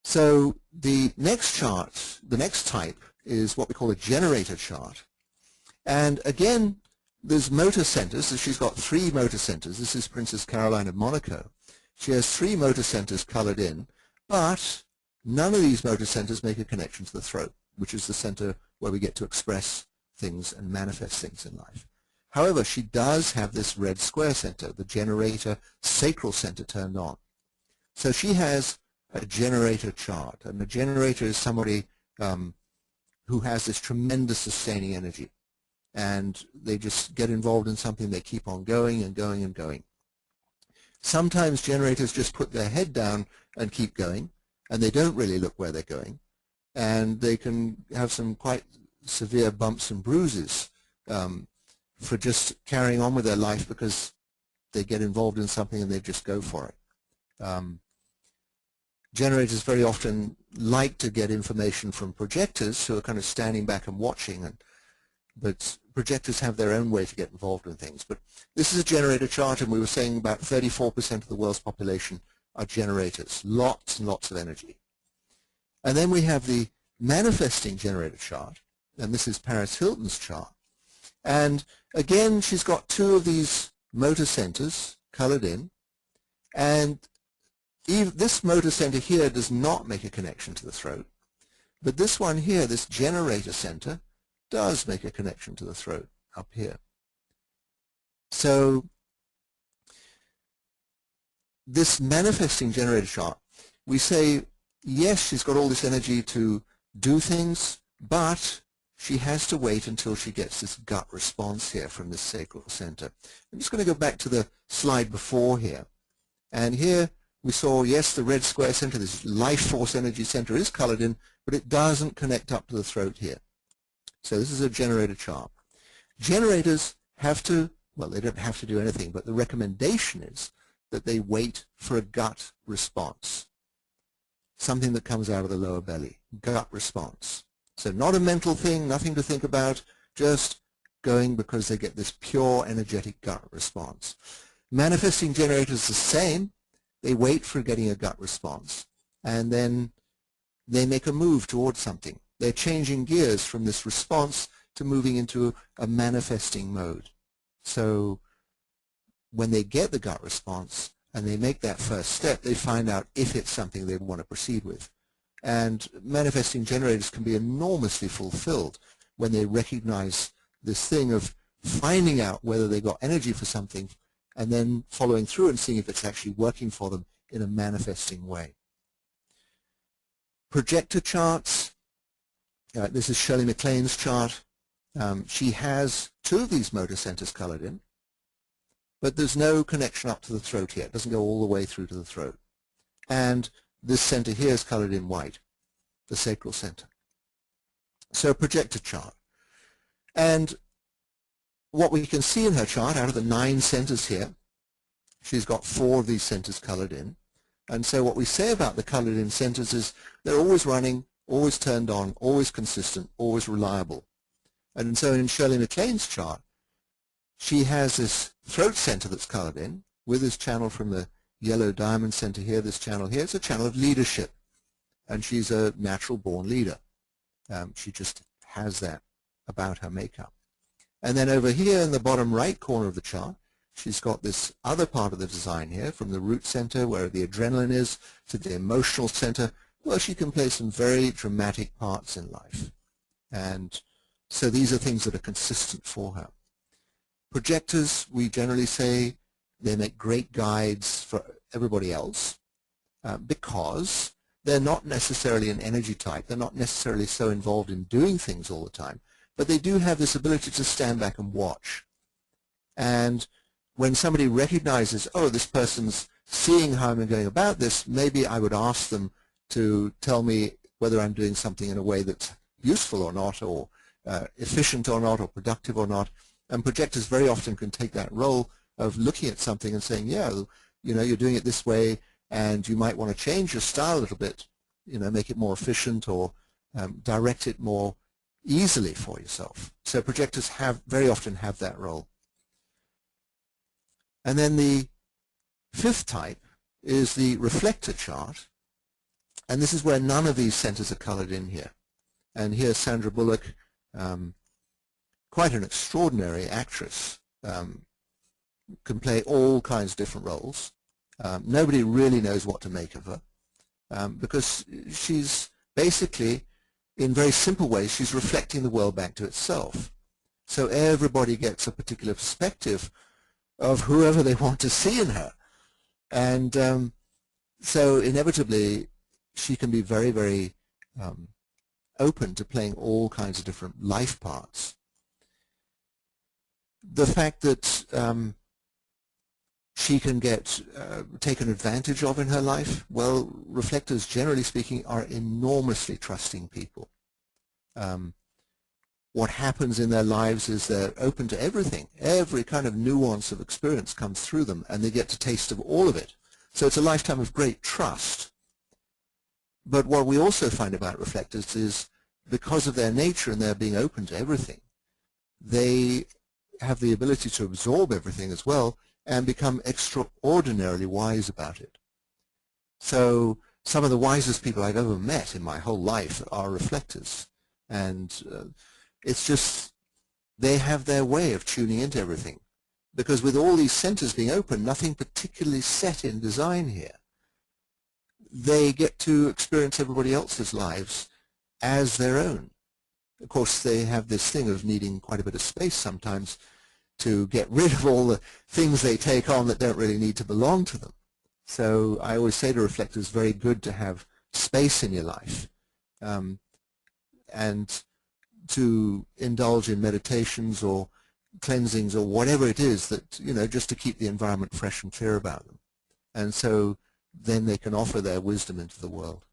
So the next chart, the next type, is what we call a generator chart. And again, there's motor centers. So she's got 3 motor centers. This is Princess Caroline of Monaco. She has 3 motor centers colored in, but none of these motor centers make a connection to the throat, which is the center where we get to express things and manifest things in life. However, she does have this red square center, the generator sacral center, turned on. So she has a generator chart, and a generator is somebody who has this tremendous sustaining energy, and they just get involved in something, they keep on going and going and going. Sometimes generators just put their head down and keep going, and they don't really look where they're going, and they can have some quite severe bumps and bruises for just carrying on with their life because they get involved in something and they just go for it. Generators very often like to get information from projectors who are kind of standing back and watching, but projectors have their own way to get involved in things. But this is a generator chart, and we were saying about 34% of the world's population are generators, lots and lots of energy. And then we have the manifesting generator chart, and this is Paris Hilton's chart. And again, she's got 2 of these motor centers colored in, and this motor center here does not make a connection to the throat, but this one here, this generator center, does make a connection to the throat up here. So this manifesting generator chart, we say, yes, she's got all this energy to do things, but she has to wait until she gets this gut response here from this sacral center. I'm just going to go back to the slide before here. And here we saw, yes, the red square center, this life force energy center, is colored in, but it doesn't connect up to the throat here. So this is a generator chart. Generators have to, well, they don't have to do anything, but the recommendation is that they wait for a gut response, something that comes out of the lower belly, gut response. So not a mental thing, nothing to think about, just going because they get this pure energetic gut response. Manifesting generators the same. They wait for getting a gut response, and then they make a move towards something. They're changing gears from this response to moving into a manifesting mode. So when they get the gut response and they make that first step, they find out if it's something they want to proceed with. And manifesting generators can be enormously fulfilled when they recognize this thing of finding out whether they got energy for something and then following through and seeing if it's actually working for them in a manifesting way. Projector charts. This is Shirley MacLaine's chart. She has 2 of these motor centers colored in, but there's no connection up to the throat here. It doesn't go all the way through to the throat. And this center here is colored in white, the sacral center. So a projector chart. And what we can see in her chart, out of the 9 centers here, she's got 4 of these centers colored in. And so what we say about the colored in centers is they're always running, always turned on, always consistent, always reliable. And so in Shirley MacLaine's chart, she has this throat center that's colored in with this channel from the yellow diamond center here, this channel here. It's a channel of leadership, and she's a natural born leader. She just has that about her makeup. And then over here in the bottom right corner of the chart, she's got this other part of the design here, from the root center where the adrenaline is to the emotional center, where she can play some very dramatic parts in life. And so these are things that are consistent for her. Projectors, we generally say, they make great guides for everybody else because they're not necessarily an energy type. They're not necessarily so involved in doing things all the time, but they do have this ability to stand back and watch. And when somebody recognizes, oh, this person's seeing how I'm going about this, maybe I would ask them to tell me whether I'm doing something in a way that's useful or not, or efficient or not, or productive or not. And projectors very often can take that role of looking at something and saying, yeah, you know, you're doing it this way, and you might want to change your style a little bit, you know, make it more efficient, or direct it more easily for yourself. So projectors very often have that role. And then the 5th type is the reflector chart. And this is where none of these centers are colored in here. And here's Sandra Bullock, quite an extraordinary actress, can play all kinds of different roles. Nobody really knows what to make of her, because she's basically, in very simple ways, she's reflecting the world back to itself. So everybody gets a particular perspective of whoever they want to see in her. And so inevitably, she can be very, very open to playing all kinds of different life parts. The fact that she can get taken advantage of in her life, well, reflectors, generally speaking, are enormously trusting people. What happens in their lives is they're open to everything. Every kind of nuance of experience comes through them, and they get a taste of all of it. So it's a lifetime of great trust. But what we also find about reflectors is, because of their nature and their being open to everything, they have the ability to absorb everything as well and become extraordinarily wise about it. So some of the wisest people I've ever met in my whole life are reflectors. And it's just, they have their way of tuning into everything. Because with all these centers being open, nothing particularly set in design here, they get to experience everybody else's lives as their own. Of course, they have this thing of needing quite a bit of space sometimes to get rid of all the things they take on that don't really need to belong to them. So I always say to reflectors, very good to have space in your life, and to indulge in meditations or cleansings or whatever it is that, you know, just to keep the environment fresh and clear about them. And so then they can offer their wisdom into the world.